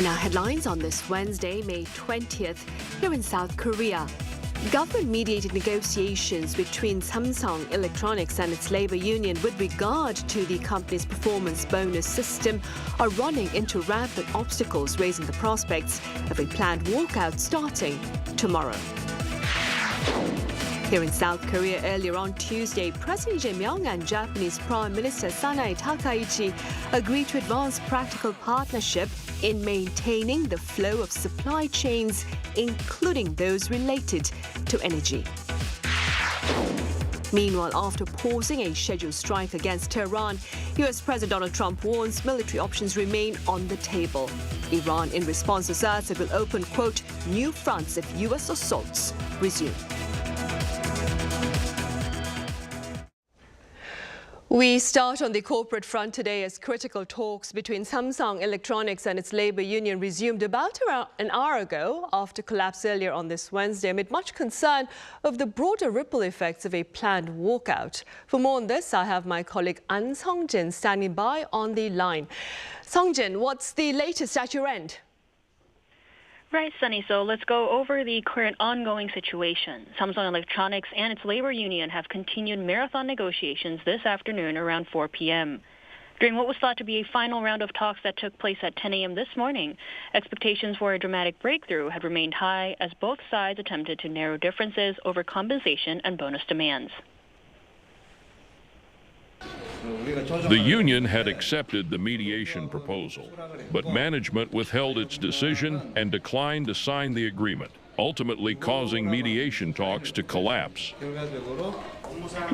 In our headlines on this Wednesday, May 20th, here in South Korea, government-mediated negotiations between Samsung Electronics and its labor union with regard to the company's performance bonus system are running into rampant obstacles, raising the prospects of a planned walkout starting tomorrow. Here in South Korea earlier on Tuesday, President Jae-myung and Japanese Prime Minister Sanae Takaichi agreed to advance practical partnership in maintaining the flow of supply chains, including those related to energy. Meanwhile, after pausing a scheduled strike against Tehran, U.S. President Donald Trump warns military options remain on the table. Iran, in response, asserts it will open, quote, new fronts if U.S. assaults resume. We start on the corporate front today as critical talks between Samsung Electronics and its labor union resumed about an hour ago after collapse earlier on this Wednesday amid much concern of the broader ripple effects of a planned walkout. For more on this, I have my colleague An Sung-jin standing by on the line. Sung-jin, what's the latest at your end? Right, Sunny. So let's go over the current ongoing situation. Samsung Electronics and its labor union have continued marathon negotiations this afternoon around 4 p.m. During what was thought to be a final round of talks that took place at 10 a.m. this morning, expectations for a dramatic breakthrough had remained high as both sides attempted to narrow differences over compensation and bonus demands. The union had accepted the mediation proposal, but management withheld its decision and declined to sign the agreement, ultimately causing mediation talks to collapse.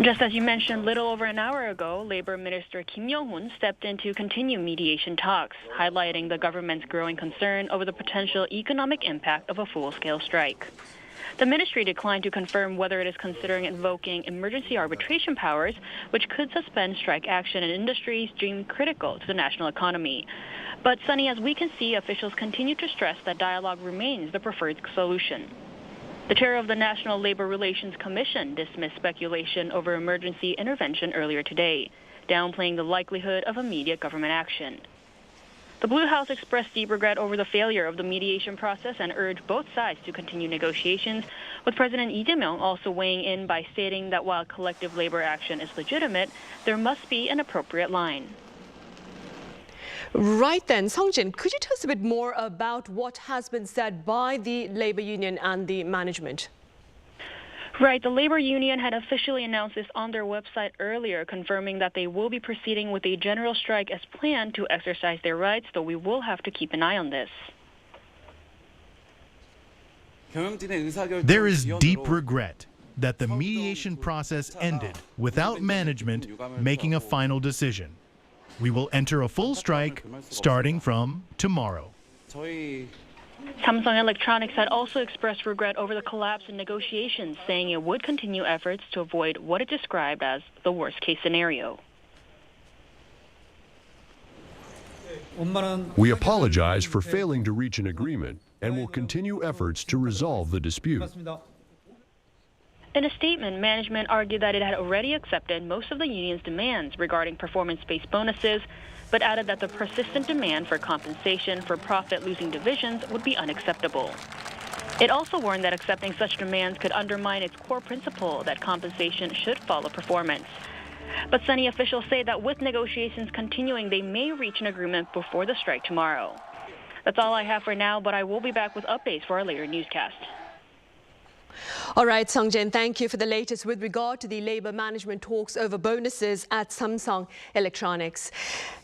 Just as you mentioned, little over an hour ago, Labor Minister Kim Young-hoon stepped in to continue mediation talks, highlighting the government's growing concern over the potential economic impact of a full-scale strike. The ministry declined to confirm whether it is considering invoking emergency arbitration powers, which could suspend strike action in industries deemed critical to the national economy. But, Sunny, as we can see, officials continue to stress that dialogue remains the preferred solution. The chair of the National Labor Relations Commission dismissed speculation over emergency intervention earlier today, downplaying the likelihood of immediate government action. The Blue House expressed deep regret over the failure of the mediation process and urged both sides to continue negotiations, with President Lee Jae-myung also weighing in by stating that while collective labor action is legitimate, there must be an appropriate line. Right then, Sung-jin, could you tell us a bit more about what has been said by the labor union and the management? Right. The labor union had officially announced this on their website earlier, confirming that they will be proceeding with a general strike as planned to exercise their rights, though we will have to keep an eye on this. There is deep regret that the mediation process ended without management making a final decision. We will enter a full strike starting from tomorrow. Samsung Electronics had also expressed regret over the collapse in negotiations, saying it would continue efforts to avoid what it described as the worst-case scenario. We apologize for failing to reach an agreement and will continue efforts to resolve the dispute. In a statement, management argued that it had already accepted most of the union's demands regarding performance-based bonuses, but added that the persistent demand for compensation for profit-losing divisions would be unacceptable. It also warned that accepting such demands could undermine its core principle that compensation should follow performance. But Sunny officials say that with negotiations continuing, they may reach an agreement before the strike tomorrow. That's all I have for now, but I will be back with updates for our later newscast. All right, Sung-jin, thank you for the latest with regard to the labor management talks over bonuses at Samsung Electronics.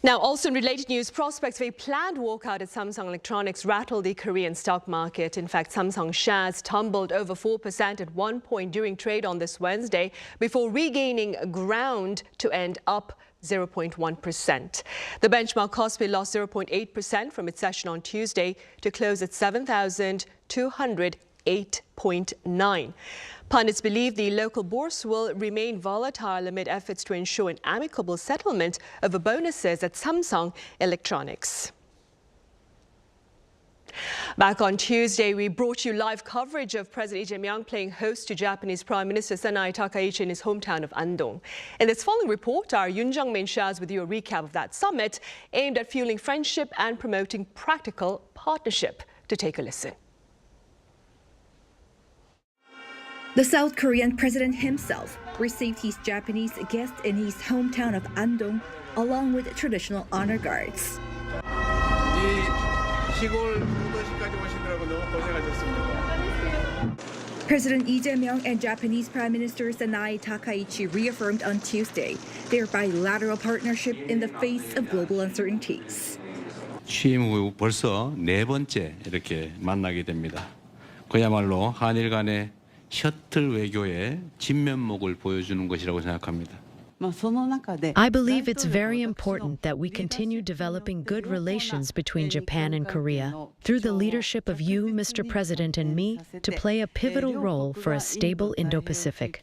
Now, also in related news, prospects of a planned walkout at Samsung Electronics rattled the Korean stock market. In fact, Samsung shares tumbled over 4% at one point during trade on this Wednesday before regaining ground to end up 0.1%. The benchmark Kospi lost 0.8% from its session on Tuesday to close at 7,208.9. Pundits believe the local bourse will remain volatile amid efforts to ensure an amicable settlement over bonuses at Samsung Electronics. Back on Tuesday, we brought you live coverage of President Lee Jae-myung playing host to Japanese Prime Minister Takaichi in his hometown of Andong. In this following report, our Yoon Jung-min shares with you a recap of that summit aimed at fueling friendship and promoting practical partnership. To take a listen. The South Korean president himself received his Japanese guest in his hometown of Andong, along with traditional honor guards. President Lee Jae-myung and Japanese Prime Minister Takaichi reaffirmed on Tuesday their bilateral partnership in the face of global uncertainties. 취임 후 벌써 네 번째 이렇게 만나게 됩니다. 그야말로 한일 간의 셔틀 외교의 진면목을 보여주는 것이라고 생각합니다. I believe it's very important that we continue developing good relations between Japan and Korea through the leadership of you, Mr. President, and me to play a pivotal role for a stable Indo-Pacific.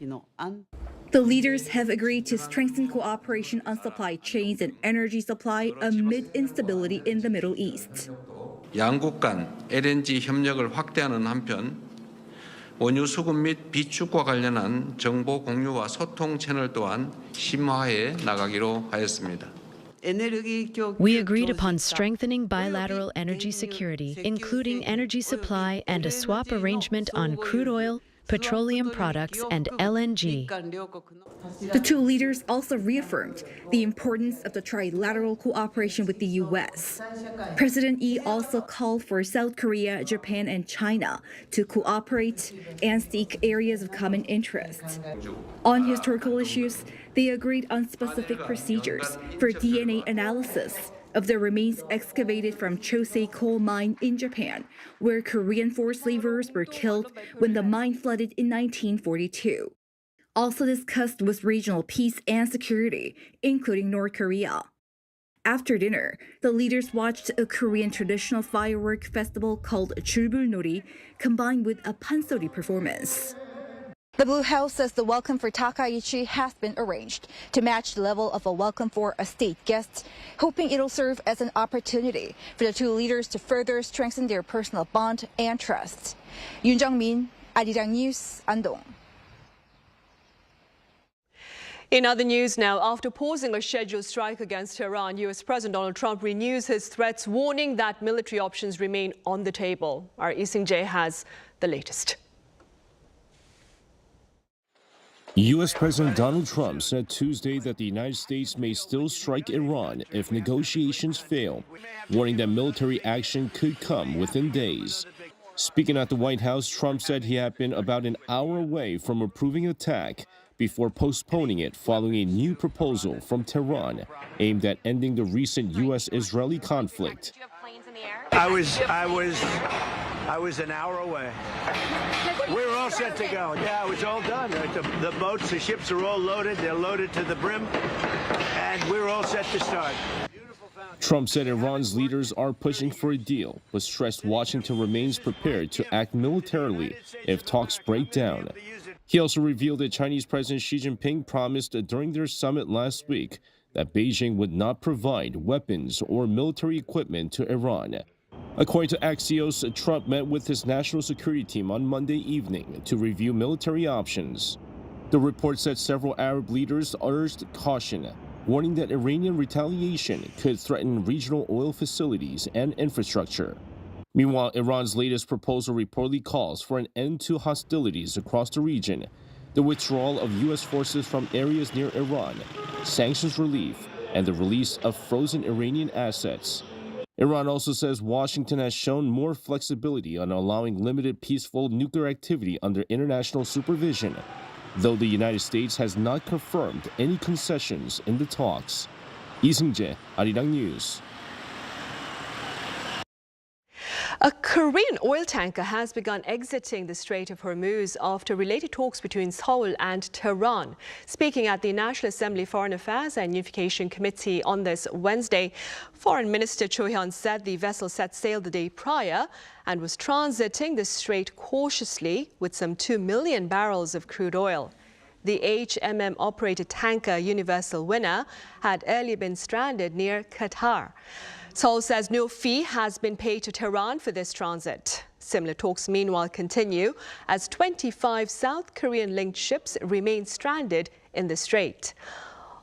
The leaders have agreed to strengthen cooperation on supply chains and energy supply amid instability in the Middle East. 양국 간 LNG 협력을 확대하는 한편 원유 수급 및 비축과 관련한 정보 공유와 소통 채널 또한 심화해 나가기로 하였습니다. We agreed upon strengthening bilateral energy security, including energy supply and a swap arrangement on crude oil, petroleum products, and LNG. The two leaders also reaffirmed the importance of the trilateral cooperation with the U.S. President Lee also called for South Korea, Japan, and China to cooperate and seek areas of common interest. On historical issues, they agreed on specific procedures for DNA analysis of the remains excavated from Chosei coal mine in Japan, where Korean forced laborers were killed when the mine flooded in 1942. Also discussed was regional peace and security, including North Korea. After dinner, the leaders watched a Korean traditional firework festival called Chulbulnori, combined with a pansori performance. The Blue House says the welcome for Takaichi has been arranged to match the level of a welcome for a state guest, hoping it'll serve as an opportunity for the two leaders to further strengthen their personal bond and trust. Yoon Jung-min, Arirang News, Andong. In other news now, after pausing a scheduled strike against Tehran, U.S. President Donald Trump renews his threats, warning that military options remain on the table. Our Lee Jae has the latest. U.S. President Donald Trump said Tuesday that the United States may still strike Iran if negotiations fail, warning that military action could come within days. Speaking at the White House, Trump said he had been about an hour away from approving an attack before postponing it following a new proposal from Tehran aimed at ending the recent U.S.-Israeli conflict. I was an hour away. We were all set to go. Yeah, it was all done. The boats, the ships are all loaded. They're loaded to the brim. And we were all set to start. Trump said Iran's leaders are pushing for a deal, but stressed Washington remains prepared to act militarily if talks break down. He also revealed that Chinese President Xi Jinping promised during their summit last week that Beijing would not provide weapons or military equipment to Iran. According to Axios, Trump met with his national security team on Monday evening to review military options. The report said several Arab leaders urged caution, warning that Iranian retaliation could threaten regional oil facilities and infrastructure. Meanwhile, Iran's latest proposal reportedly calls for an end to hostilities across the region, the withdrawal of U.S. forces from areas near Iran, sanctions relief, and the release of frozen Iranian assets. Iran also says Washington has shown more flexibility on allowing limited peaceful nuclear activity under international supervision, though the United States has not confirmed any concessions in the talks. Lee Jae, Arirang News. A Korean oil tanker has begun exiting the Strait of Hormuz after related talks between Seoul and Tehran. Speaking at the National Assembly Foreign Affairs and Unification Committee on this Wednesday, Foreign Minister Cho Hyun said the vessel set sail the day prior and was transiting the strait cautiously with some 2 million barrels of crude oil. The HMM-operated tanker Universal Winner had earlier been stranded near Qatar. Seoul says no fee has been paid to Tehran for this transit. Similar talks meanwhile continue as 25 South Korean-linked ships remain stranded in the strait.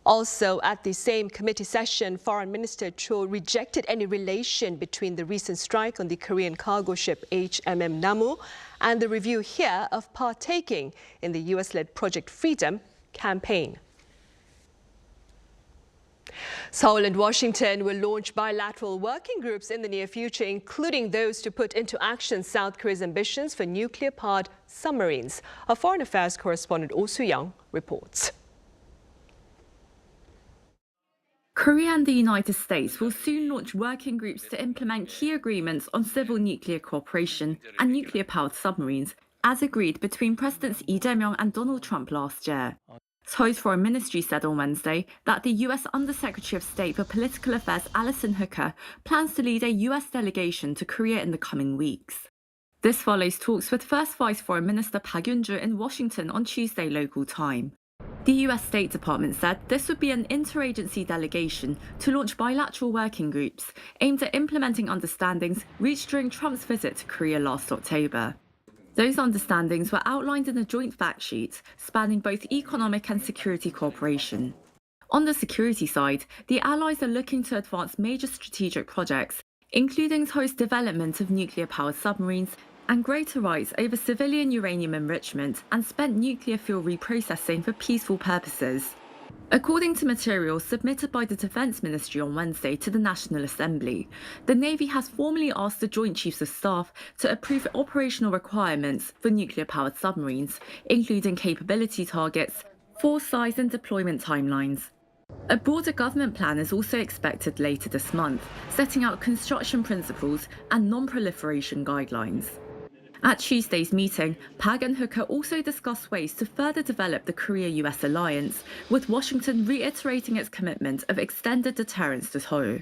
Also, at the same committee session, Foreign Minister Cho rejected any relation between the recent strike on the Korean cargo ship HMM Namu and the review here of partaking in the US-led Project Freedom campaign. Seoul and Washington will launch bilateral working groups in the near future, including those to put into action South Korea's ambitions for nuclear-powered submarines. Our foreign affairs correspondent Oh Soo-young reports. Korea and the United States will soon launch working groups to implement key agreements on civil nuclear cooperation and nuclear-powered submarines, as agreed between Presidents Lee Jae-myung and Donald Trump last year. Seoul's Foreign Ministry said on Wednesday that the U.S. Undersecretary of State for Political Affairs Alison Hooker plans to lead a U.S. delegation to Korea in the coming weeks. This follows talks with First Vice Foreign Minister Park Yun-joo in Washington on Tuesday local time. The U.S. State Department said this would be an interagency delegation to launch bilateral working groups aimed at implementing understandings reached during Trump's visit to Korea last October. Those understandings were outlined in a joint fact sheet spanning both economic and security cooperation. On the security side, the allies are looking to advance major strategic projects, including Seoul's development of nuclear-powered submarines and greater rights over civilian uranium enrichment and spent nuclear fuel reprocessing for peaceful purposes. According to materials submitted by the Defense Ministry on Wednesday to the National Assembly, the Navy has formally asked the Joint Chiefs of Staff to approve operational requirements for nuclear-powered submarines, including capability targets, force size and deployment timelines. A broader government plan is also expected later this month, setting out construction principles and non-proliferation guidelines. At Tuesday's meeting, Park and Hooker also discussed ways to further develop the Korea-US alliance, with Washington reiterating its commitment of extended deterrence to Seoul.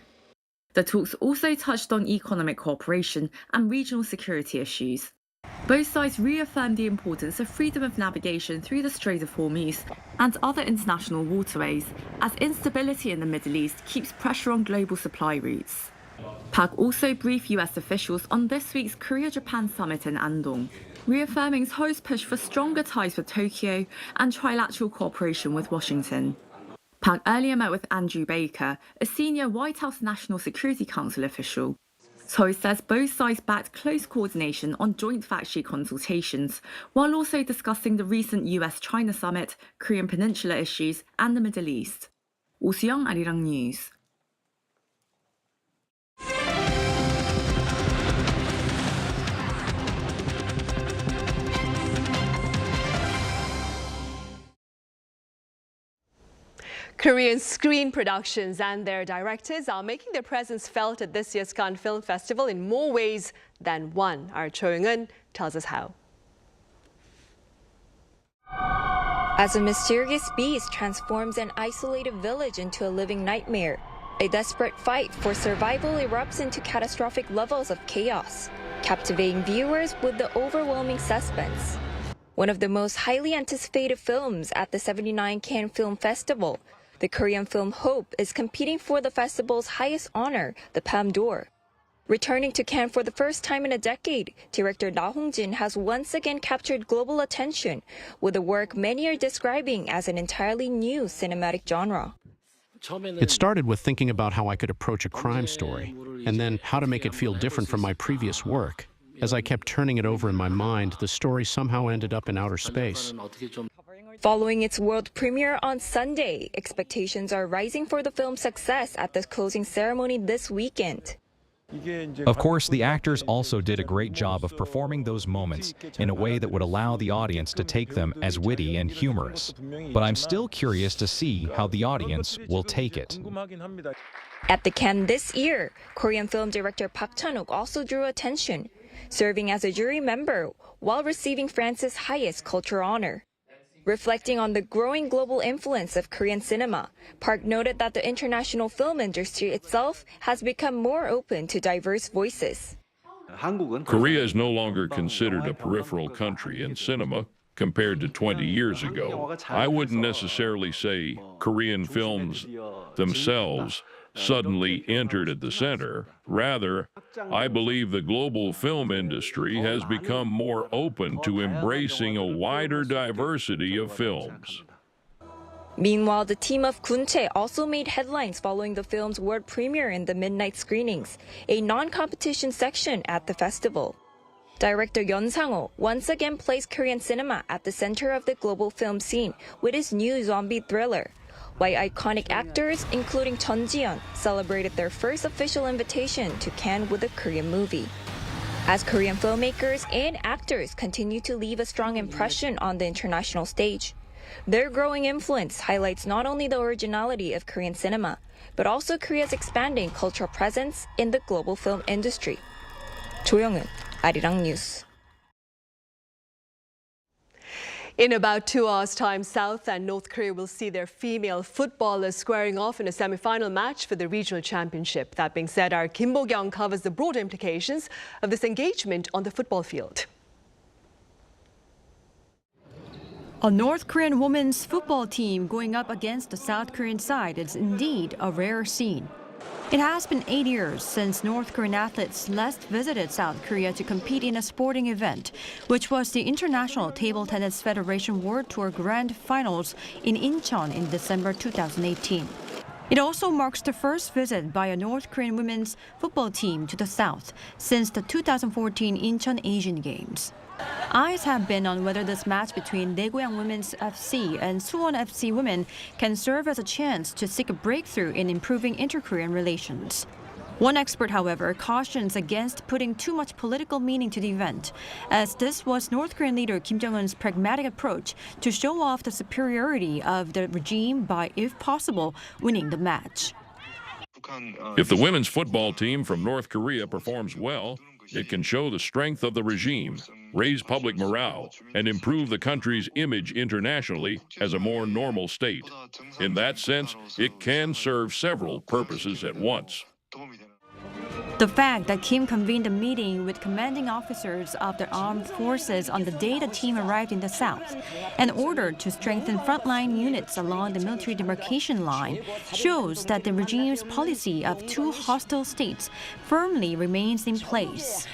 The talks also touched on economic cooperation and regional security issues. Both sides reaffirmed the importance of freedom of navigation through the Strait of Hormuz and other international waterways, as instability in the Middle East keeps pressure on global supply routes. Park also briefed US officials on this week's Korea-Japan summit in Andong, reaffirming Seoul's push for stronger ties with Tokyo and trilateral cooperation with Washington. Park earlier met with Andrew Baker, a senior White House National Security Council official. Seoul says both sides backed close coordination on joint fact sheet consultations, while also discussing the recent US-China summit, Korean Peninsula issues, and the Middle East. Oh Soo-young, Arirang News. Korean screen productions and their directors are making their presence felt at this year's Cannes Film Festival in more ways than one. Our Cho Young-eun tells us how. As a mysterious beast transforms an isolated village into a living nightmare, a desperate fight for survival erupts into catastrophic levels of chaos, captivating viewers with the overwhelming suspense. One of the most highly anticipated films at the 79 Cannes Film Festival, the Korean film Hope is competing for the festival's highest honor, the Palme d'Or. Returning to Cannes for the first time in a decade, director Na Hong-jin has once again captured global attention with a work many are describing as an entirely new cinematic genre. It started with thinking about how I could approach a crime story, and then how to make it feel different from my previous work. As I kept turning it over in my mind, the story somehow ended up in outer space. Following its world premiere on Sunday, expectations are rising for the film's success at the closing ceremony this weekend. Of course, the actors also did a great job of performing those moments in a way that would allow the audience to take them as witty and humorous. But I'm still curious to see how the audience will take it. At the Cannes this year, Korean film director Park Chan-wook also drew attention, serving as a jury member while receiving France's highest cultural honor. Reflecting on the growing global influence of Korean cinema, Park noted that the international film industry itself has become more open to diverse voices. Korea is no longer considered a peripheral country in cinema compared to 20 years ago. I wouldn't necessarily say Korean films themselves suddenly entered at the center. Rather, I believe the global film industry has become more open to embracing a wider diversity of films. Meanwhile, the team of Gunche also made headlines following the film's world premiere in the midnight screenings, a non-competition section at the festival. Director Yeon Sang-ho once again placed Korean cinema at the center of the global film scene with his new zombie thriller, while iconic actors, including Chun Ji-yeon, celebrated their first official invitation to Cannes with a Korean movie. As Korean filmmakers and actors continue to leave a strong impression on the international stage, their growing influence highlights not only the originality of Korean cinema, but also Korea's expanding cultural presence in the global film industry. Jo Young-eun, Arirang News. In about 2 hours' time, South and North Korea will see their female footballers squaring off in a semi-final match for the regional championship. That being said, our Kim Bo-kyung covers the broader implications of this engagement on the football field. A North Korean women's football team going up against the South Korean side is indeed a rare scene. It has been 8 years since North Korean athletes last visited South Korea to compete in a sporting event, which was the International Table Tennis Federation World Tour Grand Finals in Incheon in December 2018. It also marks the first visit by a North Korean women's football team to the South since the 2014 Incheon Asian Games. Eyes have been on whether this match between Daegoyang Women's FC and Suwon FC Women can serve as a chance to seek a breakthrough in improving inter-Korean relations. One expert, however, cautions against putting too much political meaning to the event, as this was North Korean leader Kim Jong-un's pragmatic approach to show off the superiority of the regime by, if possible, winning the match. If the women's football team from North Korea performs well, it can show the strength of the regime, raise public morale, and improve the country's image internationally as a more normal state. In that sense, it can serve several purposes at once. The fact that Kim convened a meeting with commanding officers of the armed forces on the day the team arrived in the South and ordered to strengthen frontline units along the military demarcation line shows that the regime's policy of two hostile states firmly remains in place.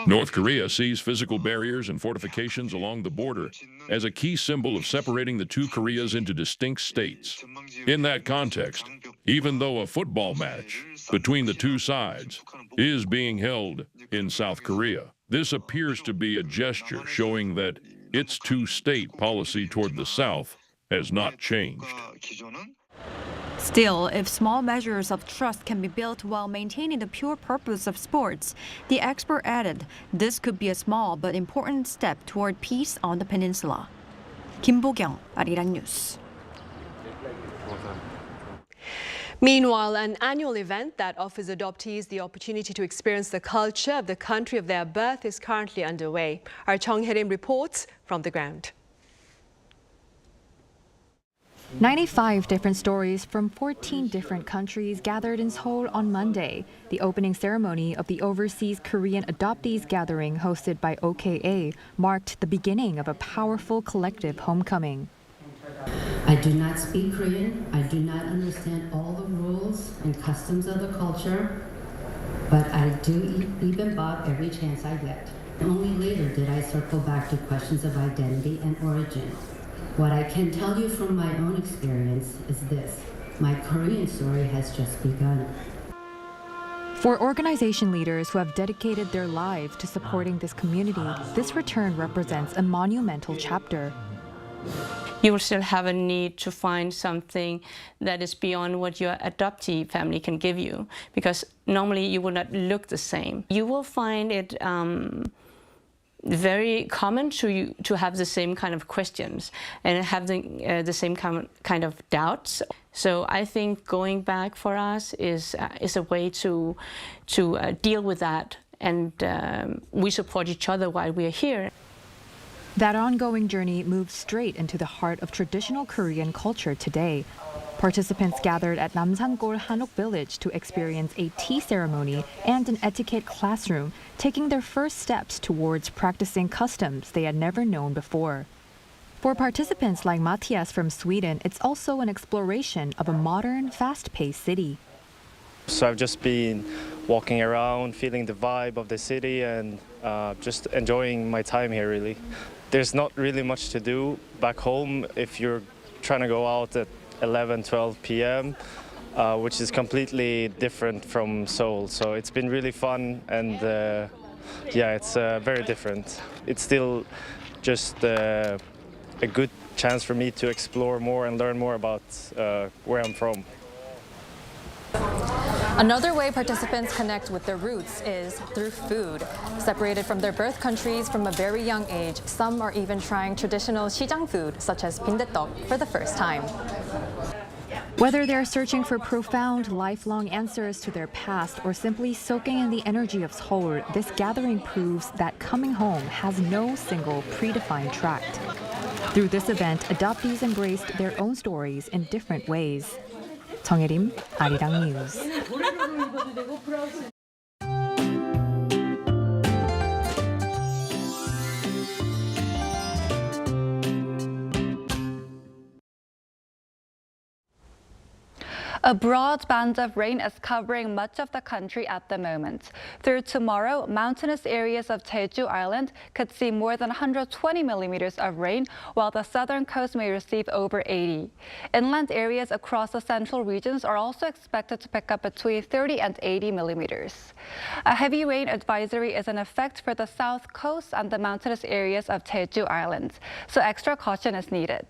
North Korea sees physical barriers and fortifications along the border as a key symbol of separating the two Koreas into distinct states. In that context, even though a football match between the two sides is being held in South Korea, this appears to be a gesture showing that its two-state policy toward the South has not changed. Still, if small measures of trust can be built while maintaining the pure purpose of sports, the expert added, this could be a small but important step toward peace on the peninsula. Kim Bo-kyung, Arirang News. Meanwhile, an annual event that offers adoptees the opportunity to experience the culture of the country of their birth is currently underway. Our Chung Hae-rim reports from the ground. 95 different stories from 14 different countries gathered in Seoul on Monday, the opening ceremony of the Overseas Korean Adoptees Gathering hosted by OKAG marked the beginning of a powerful collective homecoming. I do not speak Korean. I do not understand all the rules and customs of the culture, but I do eat bibimbap every chance I get. Only later did I circle back to questions of identity and origin. What I can tell you from my own experience is this: my Korean story has just begun. For organization leaders who have dedicated their lives to supporting this community, this return represents a monumental chapter. You will still have a need to find something that is beyond what your adoptee family can give you, because normally you will not look the same. You will find it very common to have the same kind of questions and have the same kind of doubts. So I think going back for us is a way to deal with that, and we support each other while we are here. That ongoing journey moves straight into the heart of traditional Korean culture today. Participants gathered at Namsangol Hanok Village to experience a tea ceremony and an etiquette classroom, taking their first steps towards practicing customs they had never known before. For participants like Matthias from Sweden, it's also an exploration of a modern, fast-paced city. So I've just been walking around, feeling the vibe of the city and just enjoying my time here, really. There's not really much to do back home if you're trying to go out at 11, 12 p.m., which is completely different from Seoul. So it's been really fun and yeah, it's very different. It's still just a good chance for me to explore more and learn more about where I'm from. Another way participants connect with their roots is through food. Separated from their birth countries from a very young age, some are even trying traditional 시장 food, such as 빈대떡, for the first time. Whether they're searching for profound, lifelong answers to their past or simply soaking in the energy of Seoul, this gathering proves that coming home has no single predefined tract. Through this event, adoptees embraced their own stories in different ways. 정혜림, 아리랑 뉴스. A broad band of rain is covering much of the country at the moment. Through tomorrow, mountainous areas of Jeju Island could see more than 120 millimeters of rain, while the southern coast may receive over 80. Inland areas across the central regions are also expected to pick up between 30 and 80 millimeters. A heavy rain advisory is in effect for the south coast and the mountainous areas of Jeju Island, so extra caution is needed.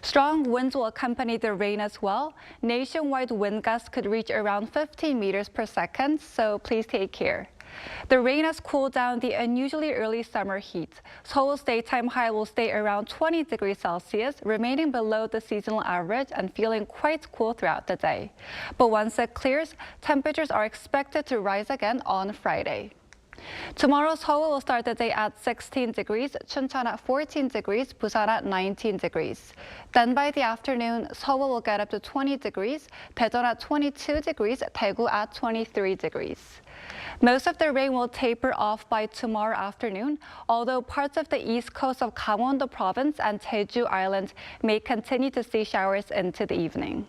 Strong winds will accompany the rain as well. Nationwide wind gusts could reach around 15 meters per second, so please take care. The rain has cooled down the unusually early summer heat. Seoul's daytime high will stay around 20 degrees Celsius, remaining below the seasonal average and feeling quite cool throughout the day. But once it clears, temperatures are expected to rise again on Friday. Tomorrow, Seoul will start the day at 16 degrees, Chuncheon at 14 degrees, Busan at 19 degrees. Then by the afternoon, Seoul will get up to 20 degrees, Daejeon at 22 degrees, Daegu at 23 degrees. Most of the rain will taper off by tomorrow afternoon, although parts of the east coast of Gangwon-do province and Jeju Island may continue to see showers into the evening.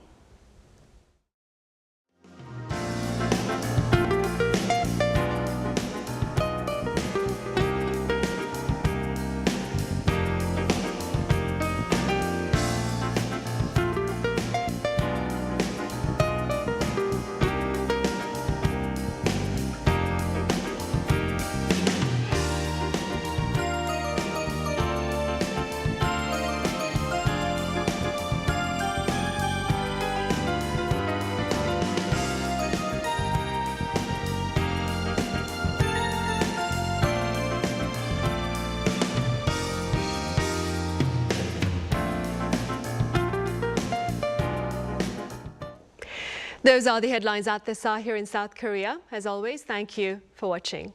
Those are the headlines at this hour here in South Korea. As always, thank you for watching.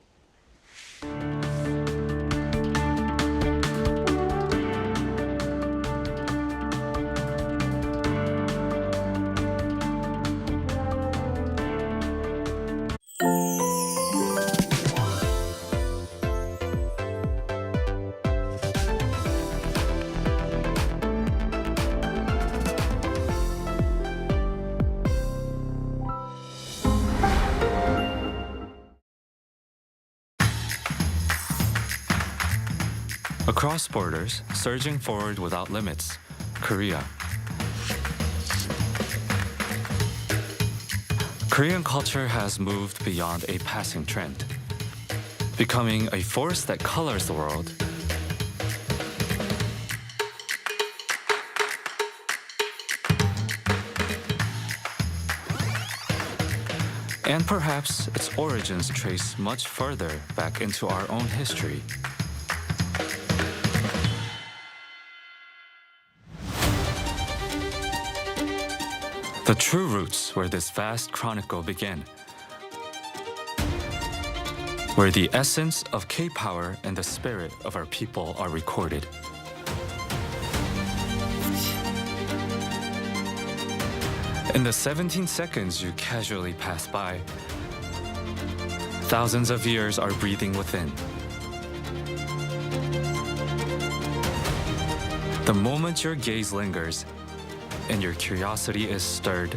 Across borders, surging forward without limits, Korea. Korean culture has moved beyond a passing trend, becoming a force that colors the world. And perhaps its origins trace much further back into our own history. The true roots where this vast chronicle began, where the essence of K-power and the spirit of our people are recorded. In the 17 seconds you casually pass by, thousands of years are breathing within. The moment your gaze lingers and your curiosity is stirred,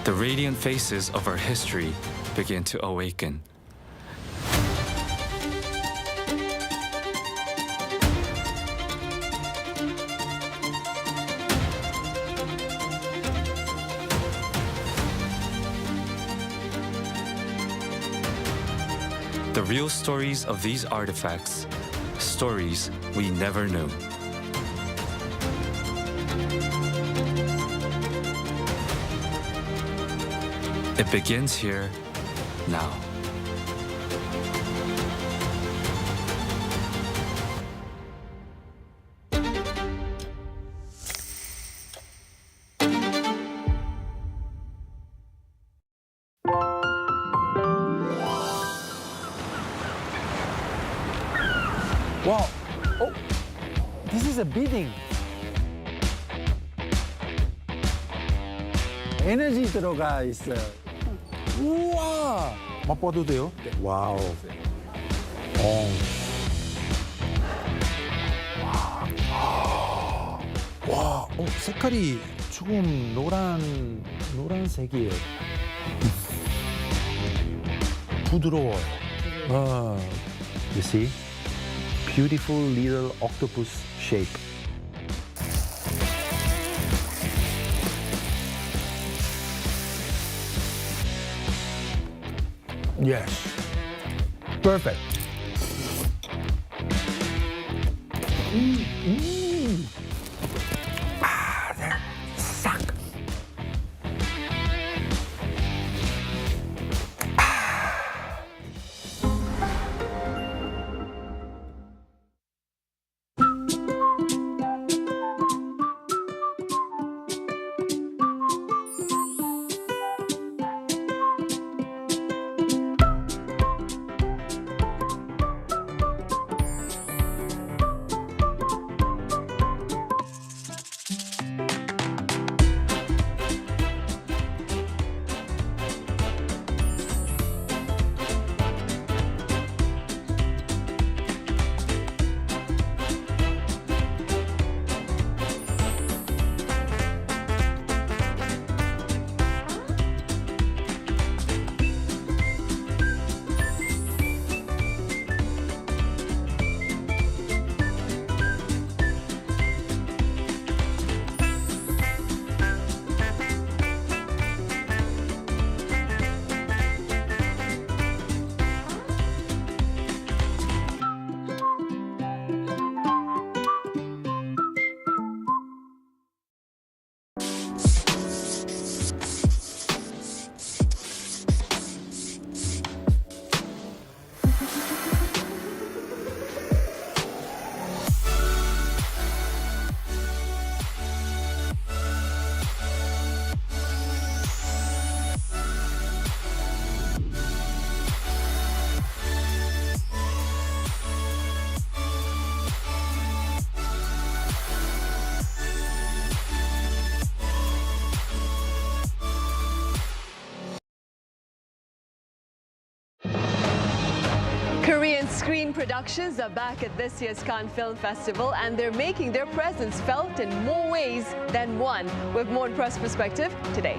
the radiant faces of our history begin to awaken. The real stories of these artifacts, stories we never knew. It begins here, now. Wow, oh, this is a bidding. 에너지 들어가 있어요. 우와, 맛봐도 돼요? 와우. 와, 색깔이 조금 노란색이에요. 부드러워요. You see? Beautiful little octopus shape. Yes. Perfect. They're suck. Korean screen productions are back at this year's Cannes Film Festival, and they're making their presence felt in more ways than one. With more press perspective today.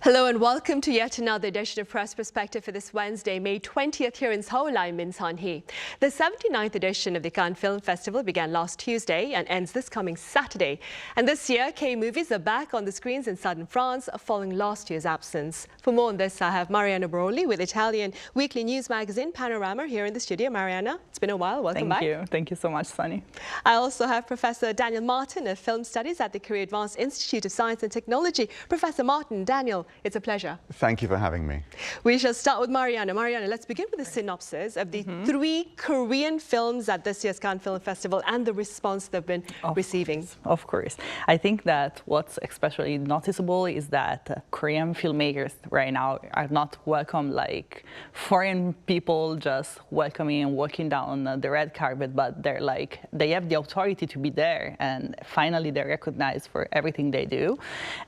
Hello and welcome to yet another edition of Press Perspective for this Wednesday, May 20th here in Seoul. I'm Min San-hee. The 79th edition of the Cannes Film Festival began last Tuesday and ends this coming Saturday. And this year, K-movies are back on the screens in southern France following last year's absence. For more on this, I have Mariana Baroli with Italian weekly news magazine Panorama here in the studio. Mariana, it's been a while. Welcome back. Thank you. Thank you so much, Sunny. I also have Professor Daniel Martin of Film Studies at the Korea Advanced Institute of Science and Technology. Professor Martin, Daniel, It's a pleasure. Thank you for having me. We shall start with Mariana. Mariana, let's begin with a synopsis of the 3 Korean films at this year's Cannes Film Festival and the response they've been receiving. Of course. I think that what's especially noticeable is that Korean filmmakers right now are not welcome like foreign people just welcoming and walking down the red carpet, but they're like, they have the authority to be there, and finally they're recognized for everything they do.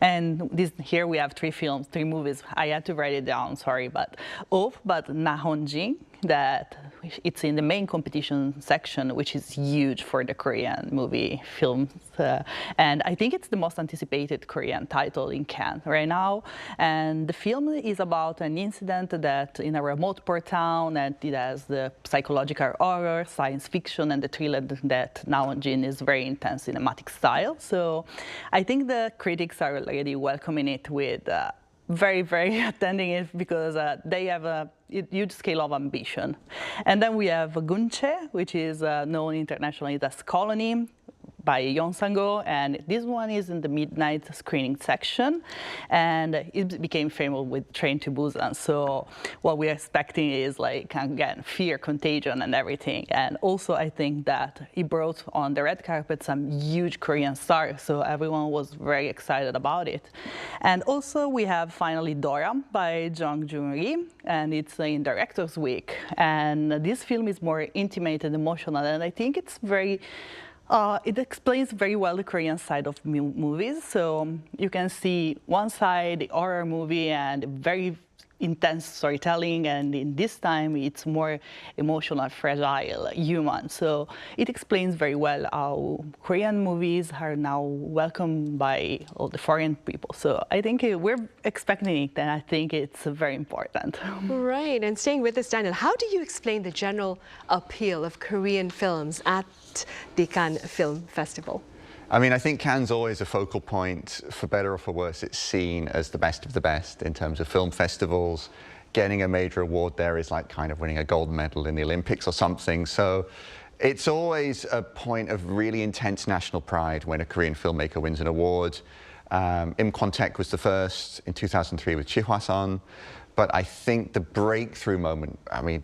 And here we have 3 movies. I had to write it down, sorry, but Nahonjin, that it's in the main competition section, which is huge for the Korean movie films. And I think it's the most anticipated Korean title in Cannes right now. And the film is about an incident that in a remote port town, and it has the psychological horror, science fiction, and the thriller that Nahonjin is very intense cinematic style. So I think the critics are already welcoming it with very, very attending it because they have a huge scale of ambition. And then we have Gunche, which is known internationally as Colony, by Yeon Sang-go, and this one is in the midnight screening section, and it became famous with Train to Busan. So what we're expecting is, like, again, fear, contagion, and everything. And also, I think that it brought on the red carpet some huge Korean stars, so everyone was very excited about it. And also, we have finally Dora by Jung Joon-ri, and it's in Director's Week. And this film is more intimate and emotional, and I think it's very it explains very well the Korean side of movies. So you can see one side, the horror movie, and very intense storytelling, and in this time it's more emotional, fragile, human. So it explains very well how Korean movies are now welcomed by all the foreign people. So I think we're expecting it, and I think it's very important. Right, and staying with us, Daniel, how do you explain the general appeal of Korean films at the Cannes Film Festival? I mean, I think Cannes is always a focal point, for better or for worse. It's seen as the best of the best in terms of film festivals. Getting a major award there is like kind of winning a gold medal in the Olympics or something. So it's always a point of really intense national pride when a Korean filmmaker wins an award. Im Kwon-taek was the first in 2003 with Chihwa-son. But I think the breakthrough moment, I mean,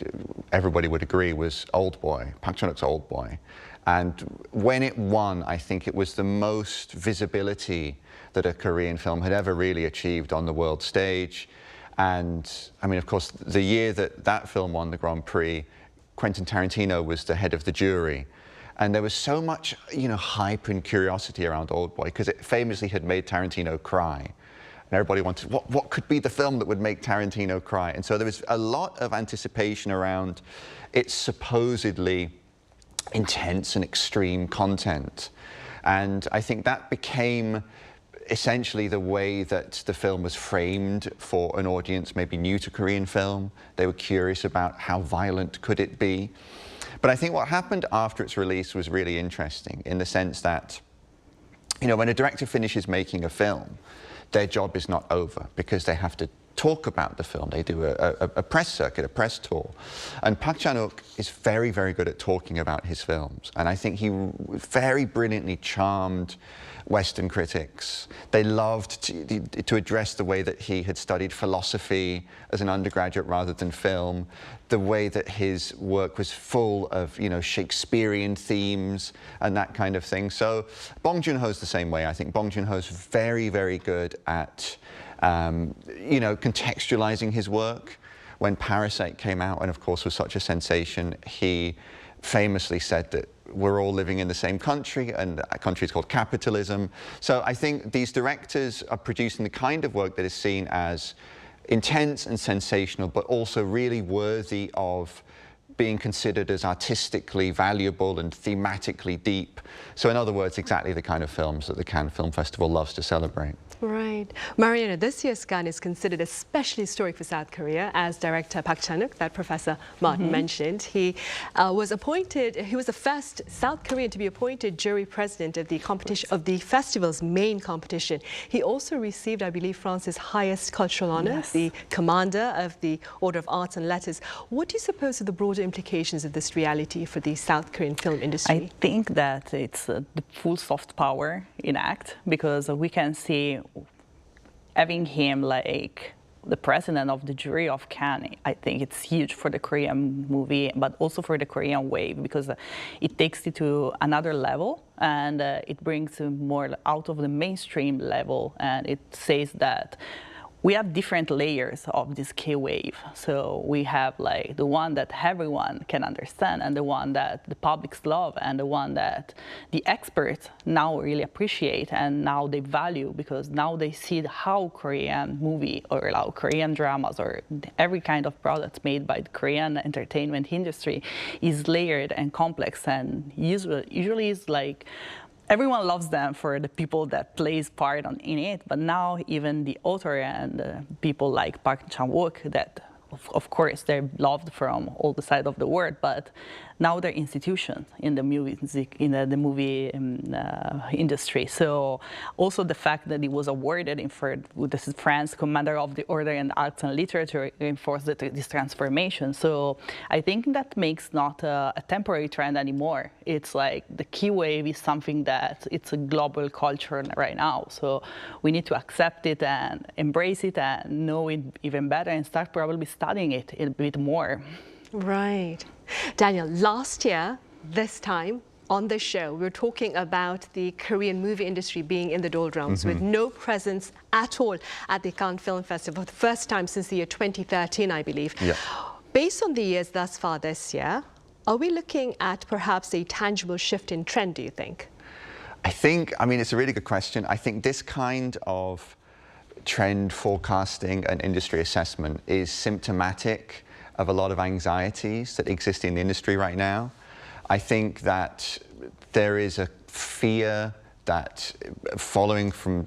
everybody would agree, was Old Boy, Park Chan-wook's Old Boy. And when it won, I think it was the most visibility that a Korean film had ever really achieved on the world stage. And I mean, of course, the year that that film won the Grand Prix, Quentin Tarantino was the head of the jury. And there was so much, hype and curiosity around Old Boy, because it famously had made Tarantino cry. And everybody wanted, what could be the film that would make Tarantino cry? And so there was a lot of anticipation around its supposedly intense and extreme content. And I think that became essentially the way that the film was framed for an audience maybe new to Korean film. They were curious about how violent could it be. But I think what happened after its release was really interesting in the sense that, when a director finishes making a film, their job is not over because they have to talk about the film. They do a press circuit, a press tour. And Park Chan-wook is very, very good at talking about his films. And I think he very brilliantly charmed Western critics. They loved to address the way that he had studied philosophy as an undergraduate rather than film, the way that his work was full of, Shakespearean themes and that kind of thing. So Bong Joon-ho's the same way. I think Bong Joon-ho's very, very good at contextualizing his work. When Parasite came out and of course was such a sensation, he famously said that we're all living in the same country and that country is called capitalism. So I think these directors are producing the kind of work that is seen as intense and sensational, but also really worthy of being considered as artistically valuable and thematically deep. So in other words, exactly the kind of films that the Cannes Film Festival loves to celebrate. Right. Mariana, this year's Cannes is considered especially historic for South Korea, as director Park Chan-wook, that Professor Martin mentioned. He was the first South Korean to be appointed jury president of the competition, of the festival's main competition. He also received, I believe, France's highest cultural honor, the Commander of the Order of Arts and Letters. What do you suppose are the broader implications of this reality for the South Korean film industry? I think that it's the full soft power in act, because we can see having him like the president of the jury of Cannes, I think it's huge for the Korean movie, but also for the Korean wave, because it takes it to another level, and it brings more out of the mainstream level, and it says that we have different layers of this K-wave. So we have like the one that everyone can understand, and the one that the publics love, and the one that the experts now really appreciate, and now they value, because now they see how Korean movie or how Korean dramas or every kind of product made by the Korean entertainment industry is layered and complex, and usually is like everyone loves them for the people that plays part in it, but now even the author and people like Park Chan-wook, that of course they're loved from all the sides of the world, but now they're institutions in the music, in the movie industry. So also the fact that he was awarded with the France Commander of the Order in Arts and Literature reinforced this transformation. So I think that makes not a temporary trend anymore. It's like the key wave is something that it's a global culture right now. So we need to accept it and embrace it and know it even better and start probably studying it a bit more. Right. Daniel, last year, this time on the show, we were talking about the Korean movie industry being in the doldrums with no presence at all at the Cannes Film Festival, the first time since the year 2013, I believe. Yeah. Based on the years thus far this year, are we looking at perhaps a tangible shift in trend, do you think? I mean, it's a really good question. I think this kind of trend forecasting and industry assessment is symptomatic of a lot of anxieties that exist in the industry right now. I think that there is a fear that following from,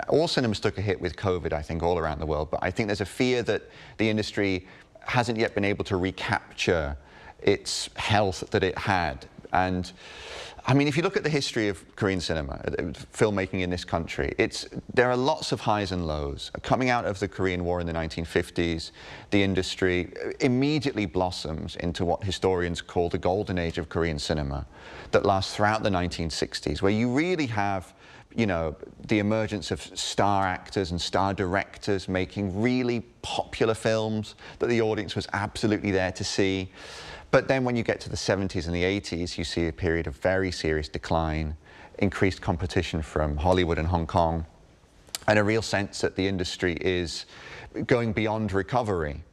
all cinemas took a hit with COVID, I think, all around the world, but I think there's a fear that the industry hasn't yet been able to recapture its health that it had. And I mean, if you look at the history of Korean cinema, filmmaking in this country, there are lots of highs and lows. Coming out of the Korean War in the 1950s, the industry immediately blossoms into what historians call the golden age of Korean cinema that lasts throughout the 1960s, where you really have, the emergence of star actors and star directors making really popular films that the audience was absolutely there to see. But then when you get to the 70s and the 80s, you see a period of very serious decline, increased competition from Hollywood and Hong Kong, and a real sense that the industry is going beyond recovery.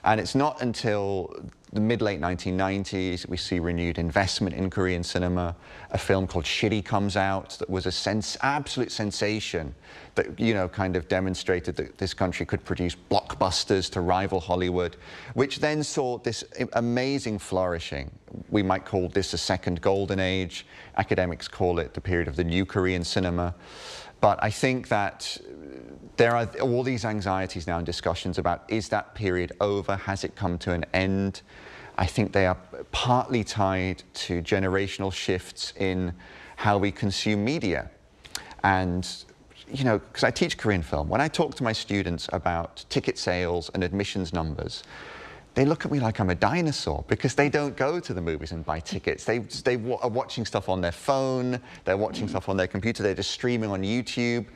And it's not until the mid-late 1990s we see renewed investment in Korean cinema. A film called Shitty comes out that was a absolute sensation that, kind of demonstrated that this country could produce blockbusters to rival Hollywood, which then saw this amazing flourishing. We might call this a second golden age. Academics call it the period of the new Korean cinema. But I think that there are all these anxieties now and discussions about, is that period over? Has it come to an end? I think they are partly tied to generational shifts in how we consume media. And, because I teach Korean film, when I talk to my students about ticket sales and admissions numbers, they look at me like I'm a dinosaur, because they don't go to the movies and buy tickets. They are watching stuff on their phone, they're watching stuff on their computer, they're just streaming on YouTube.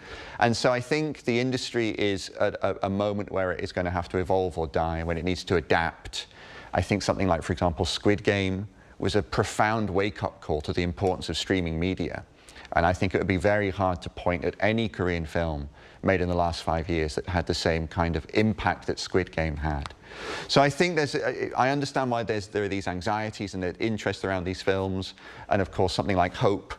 And so I think the industry is at a moment where it is going to have to evolve or die, when it needs to adapt. I think something like, for example, Squid Game was a profound wake-up call to the importance of streaming media. And I think it would be very hard to point at any Korean film made in the last 5 years that had the same kind of impact that Squid Game had. So I think I understand why there are these anxieties and the interest around these films, and of course something like Hope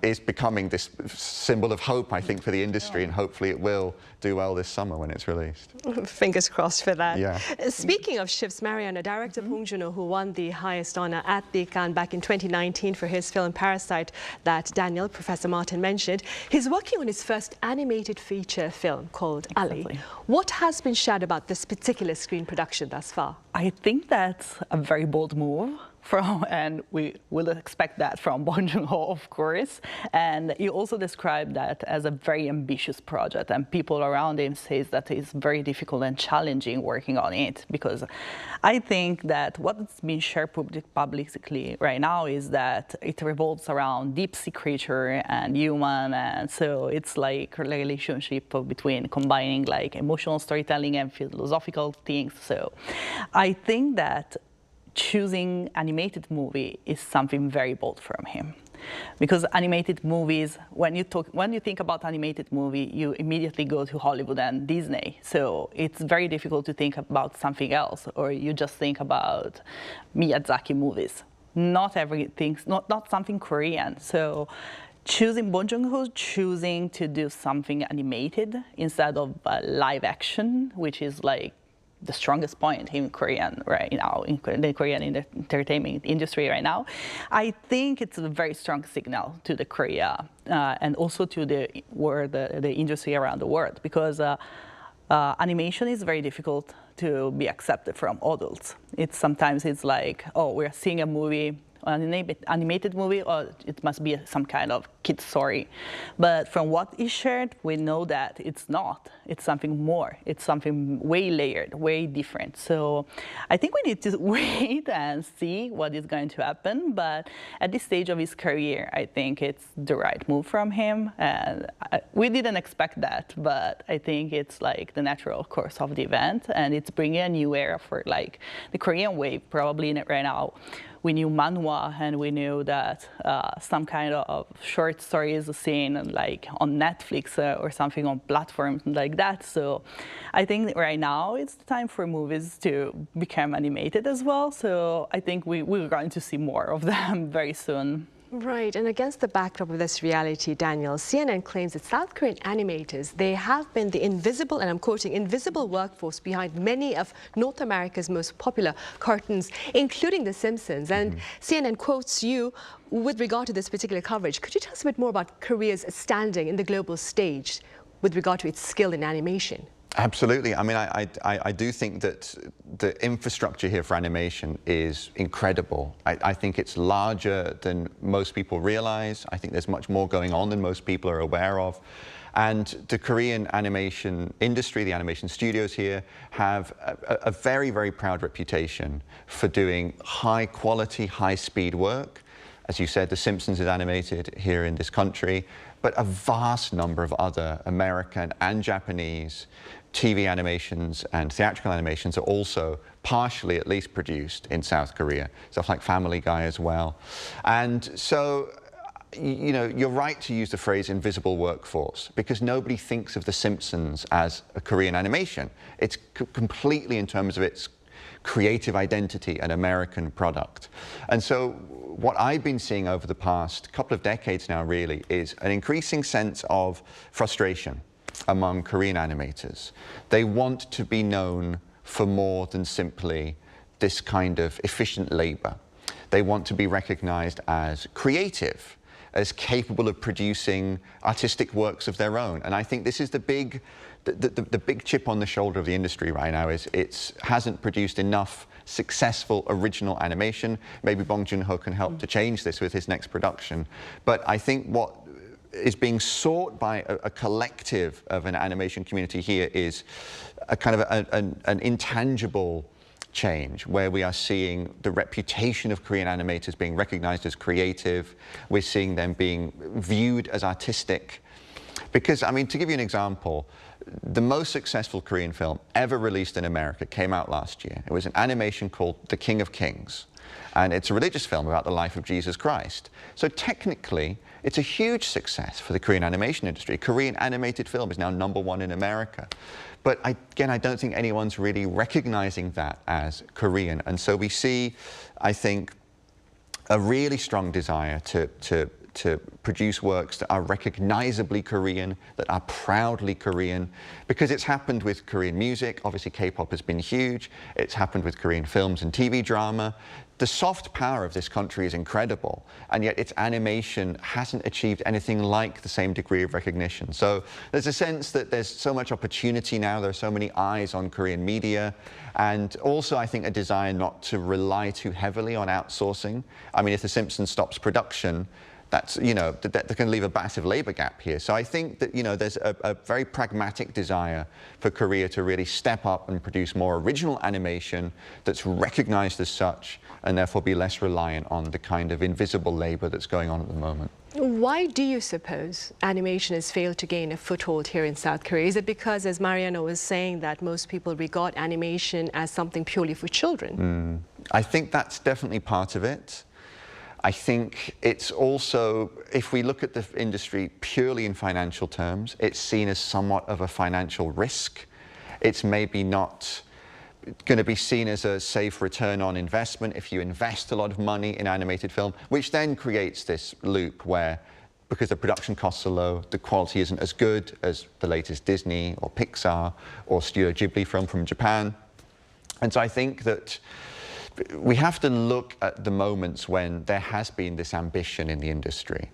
is becoming this symbol of hope, I think, for the industry, and hopefully it will do well this summer when it's released. Fingers crossed for that. Yeah. Speaking of shifts, Mariana, director Bong Joon-ho, who won the highest honor at the Cannes back in 2019 for his film Parasite that Daniel, Professor Martin, mentioned, he's working on his first animated feature film called Ali. What has been shared about this particular screen production thus far? I think that's a very bold move. and we will expect that from Bong Joon-ho, of course. And he also described that as a very ambitious project, and people around him says that it's very difficult and challenging working on it, because I think that what's being shared publicly right now is that it revolves around deep sea creature and human, and so it's like a relationship between combining like emotional storytelling and philosophical things. So I think that choosing animated movie is something very bold from him, because animated movies, when you think about animated movie, you immediately go to Hollywood and Disney. So it's very difficult to think about something else, or you just think about Miyazaki movies. Not everything, not something Korean. So choosing Bong Joon-ho, choosing to do something animated instead of live action, which is like the strongest point in Korean right now, in the Korean entertainment industry right now, I think it's a very strong signal to the Korea and also to the world, the industry around the world, because animation is very difficult to be accepted from adults. Sometimes it's like, oh, we're seeing a movie, an animated movie, or it must be some kind of kid story. But from what is shared, we know that it's not. It's something more. It's something way layered, way different. So I think we need to wait and see what is going to happen. But at this stage of his career, I think it's the right move from him. And we didn't expect that, but I think it's like the natural course of the event. And it's bringing a new era for like the Korean wave, probably right now. We knew manhwa, and we knew that some kind of short stories seen like on Netflix or something on platforms like that. So I think right now it's the time for movies to become animated as well. So I think we're going to see more of them very soon. Right, and against the backdrop of this reality, Daniel, CNN claims that South Korean animators, they have been the invisible, and I'm quoting, invisible workforce behind many of North America's most popular cartoons, including The Simpsons. And CNN quotes you with regard to this particular coverage. Could you tell us a bit more about Korea's standing in the global stage with regard to its skill in animation? Absolutely. I mean, I do think that the infrastructure here for animation is incredible. I think it's larger than most people realize. I think there's much more going on than most people are aware of. And the Korean animation industry, the animation studios here, have a very, very proud reputation for doing high quality, high speed work. As you said, The Simpsons is animated here in this country, but a vast number of other American and Japanese TV animations and theatrical animations are also partially at least produced in South Korea. Stuff like Family Guy as well. And so, you know, you're right to use the phrase invisible workforce, because nobody thinks of The Simpsons as a Korean animation. It's completely, in terms of its creative identity, an American product. And so what I've been seeing over the past couple of decades now really is an increasing sense of frustration among Korean animators. They want to be known for more than simply this kind of efficient labor. They want to be recognized as creative, as capable of producing artistic works of their own. And I think this is the big chip on the shoulder of the industry right now, is it hasn't produced enough successful original animation. Maybe Bong Joon-ho can help to change this with his next production. But I think what is being sought by a collective of an animation community here is a kind of an intangible change, where we are seeing the reputation of Korean animators being recognized as creative. We're seeing them being viewed as artistic. Because, I mean, to give you an example, the most successful Korean film ever released in America came out last year. It was an animation called The King of Kings. And it's a religious film about the life of Jesus Christ. So technically, it's a huge success for the Korean animation industry. Korean animated film is now #1 in America. But again, I don't think anyone's really recognizing that as Korean. And so we see, I think, a really strong desire to to produce works that are recognizably Korean, that are proudly Korean, because it's happened with Korean music. Obviously, K-pop has been huge. It's happened with Korean films and TV drama. The soft power of this country is incredible, and yet its animation hasn't achieved anything like the same degree of recognition. So there's a sense that there's so much opportunity now, there are so many eyes on Korean media, and also I think a desire not to rely too heavily on outsourcing. I mean, if The Simpsons stops production, that's, you know, that can leave a massive labor gap here. So I think that, you know, there's a very pragmatic desire for Korea to really step up and produce more original animation that's recognized as such, and therefore be less reliant on the kind of invisible labor that's going on at the moment. Why do you suppose animation has failed to gain a foothold here in South Korea? Is it because, as Mariano was saying, that most people regard animation as something purely for children? I think that's definitely part of it. I think it's also, if we look at the industry purely in financial terms, it's seen as somewhat of a financial risk. It's maybe not going to be seen as a safe return on investment if you invest a lot of money in animated film, which then creates this loop where, because the production costs are low, the quality isn't as good as the latest Disney or Pixar or Studio Ghibli film from Japan. And so I think that we have to look at the moments when there has been this ambition in the industry.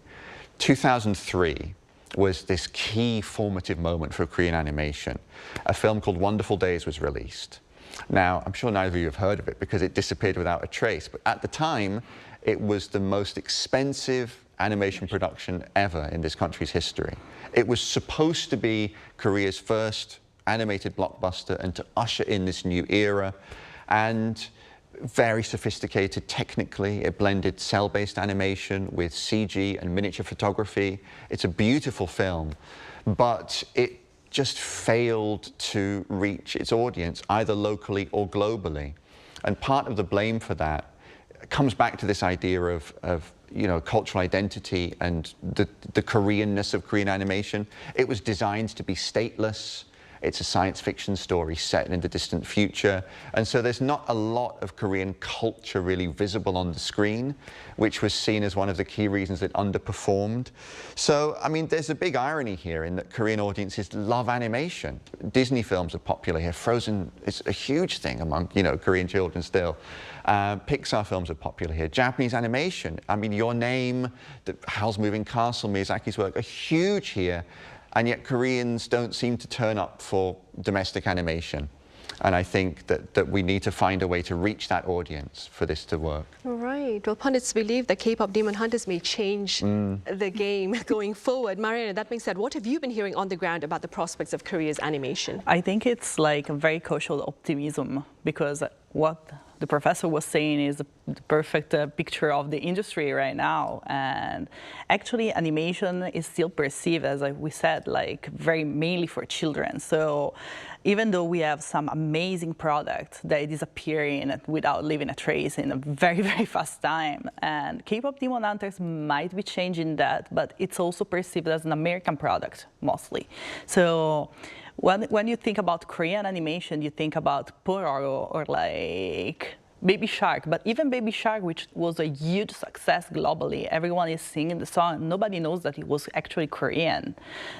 2003 was this key formative moment for Korean animation. A film called Wonderful Days was released. Now, I'm sure neither of you have heard of it because it disappeared without a trace, but at the time, it was the most expensive animation production ever in this country's history. It was supposed to be Korea's first animated blockbuster and to usher in this new era, and very sophisticated technically. It blended cell-based animation with CG and miniature photography. It's a beautiful film, but it just failed to reach its audience, either locally or globally. And part of the blame for that comes back to this idea of you know, cultural identity and the Koreanness of Korean animation. It was designed to be stateless. It's a science fiction story set in the distant future. And so there's not a lot of Korean culture really visible on the screen, which was seen as one of the key reasons it underperformed. So, I mean, there's a big irony here in that Korean audiences love animation. Disney films are popular here. Frozen is a huge thing among, you know, Korean children still. Pixar films are popular here. Japanese animation, I mean, Your Name, Howl's Moving Castle, Miyazaki's work are huge here. And yet Koreans don't seem to turn up for domestic animation. And I think that we need to find a way to reach that audience for this to work. All right. Well, pundits believe that K-pop demon hunters may change the game going forward. Mariana, that being said, what have you been hearing on the ground about the prospects of Korea's animation? I think it's like a very cautious optimism, because what the professor was saying is the perfect picture of the industry right now. And actually animation is still perceived, as we said, like very mainly for children. So even though we have some amazing products that disappearing without leaving a trace in a very, very fast time, and K-pop demon hunters might be changing that, but it's also perceived as an American product mostly. So when you think about Korean animation, you think about Pororo or like Baby Shark, but even Baby Shark, which was a huge success globally, everyone is singing the song, nobody knows that it was actually Korean.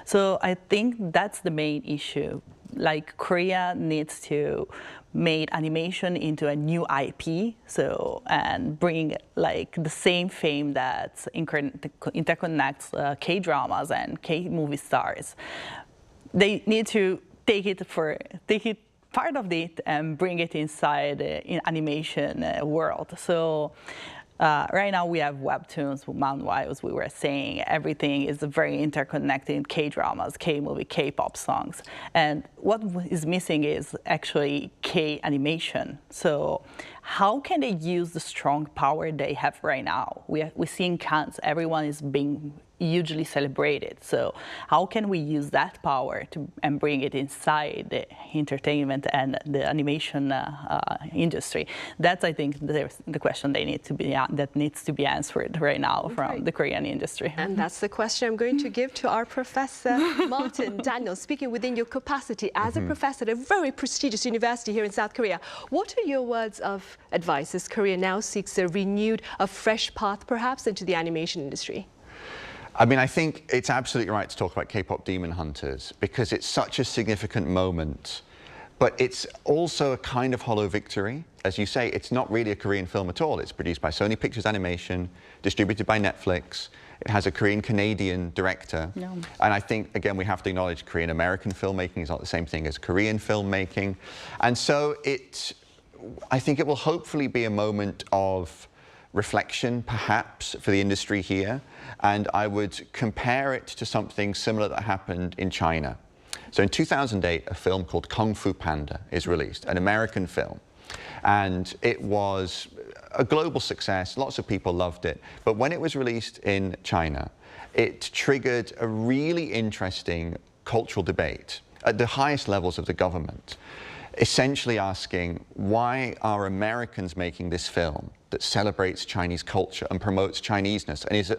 So I think that's the main issue. Like, Korea needs to make animation into a new IP, so, and bring like the same fame that interconnects K-dramas and K-movie stars. They need to take it part of it and bring it inside in animation world. So right now we have webtoons, manhwa, as we were saying. Everything is very interconnected, K-dramas, K-movie, K-pop songs. And what is missing is actually K-animation. So how can they use the strong power they have right now? We see in Cannes, everyone is being hugely celebrated. So how can we use that power and bring it inside the entertainment and the animation industry? That's, I think, the question that needs to be answered right now from the Korean industry. And that's the question I'm going to give to our professor, Martin Daniel, speaking within your capacity as a professor at a very prestigious university here in South Korea. What are your words of advice as Korea now seeks a fresh path perhaps into the animation industry? I mean, I think it's absolutely right to talk about K-pop Demon Hunters because it's such a significant moment, but it's also a kind of hollow victory. As you say, it's not really a Korean film at all. It's produced by Sony Pictures Animation, distributed by Netflix. It has a Korean-Canadian director. No. And I think, again, we have to acknowledge Korean-American filmmaking is not the same thing as Korean filmmaking. And so I think it will hopefully be a moment of reflection, perhaps, for the industry here. And I would compare it to something similar that happened in China. So in 2008, a film called Kung Fu Panda is released, an American film. And it was a global success. Lots of people loved it. But when it was released in China, it triggered a really interesting cultural debate at the highest levels of the government, essentially asking, why are Americans making this film that celebrates Chinese culture and promotes Chineseness and is,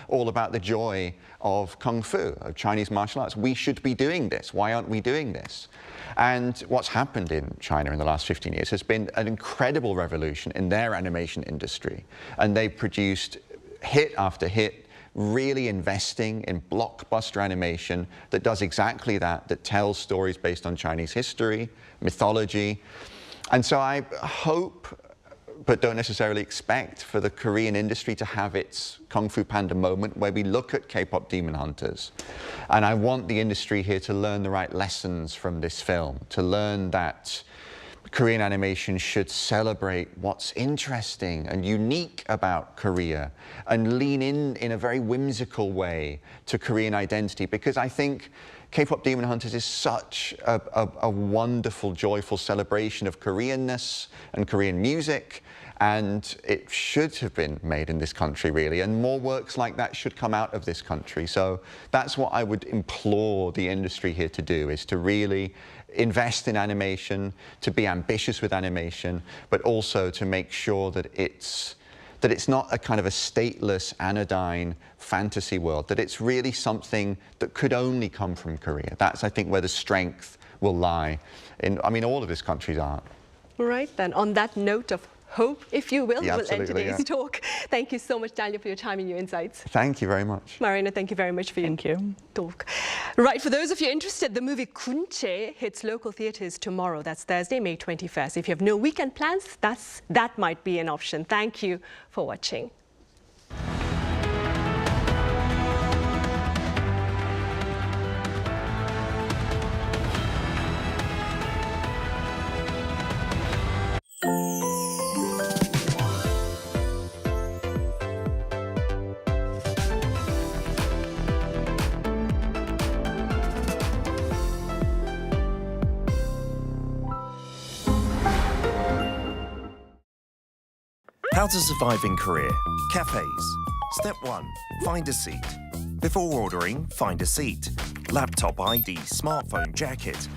all about the joy of Kung Fu, of Chinese martial arts? We should be doing this. Why aren't we doing this? And what's happened in China in the last 15 years has been an incredible revolution in their animation industry. And they've produced hit after hit, really investing in blockbuster animation that does exactly that, that tells stories based on Chinese history, mythology. And so I hope, but don't necessarily expect, for the Korean industry to have its Kung Fu Panda moment where we look at K-pop Demon Hunters. And I want the industry here to learn the right lessons from this film, to learn that Korean animation should celebrate what's interesting and unique about Korea and lean in a very whimsical way to Korean identity, because I think K-pop Demon Hunters is such a wonderful, joyful celebration of Koreanness and Korean music, and it should have been made in this country, really, and more works like that should come out of this country. So that's what I would implore the industry here to do, is to really invest in animation, to be ambitious with animation, but also to make sure that it's not a kind of a stateless, anodyne fantasy world, that it's really something that could only come from Korea. That's, I think, where the strength will lie. All of these countries are. Right, then, on that note of hope, if you will, Yeah, we'll end today's yeah. talk. Thank you so much, Daniel, for your time and your insights. Thank you very much. Marina, thank you very much for your talk. Right, for those of you interested, the movie Kunche hits local theatres tomorrow. That's Thursday, May 21st. If you have no weekend plans, that might be an option. Thank you for watching. How to survive in Korea. Cafes. Step 1. Find a seat. Before ordering, find a seat. Laptop ID, smartphone, jacket.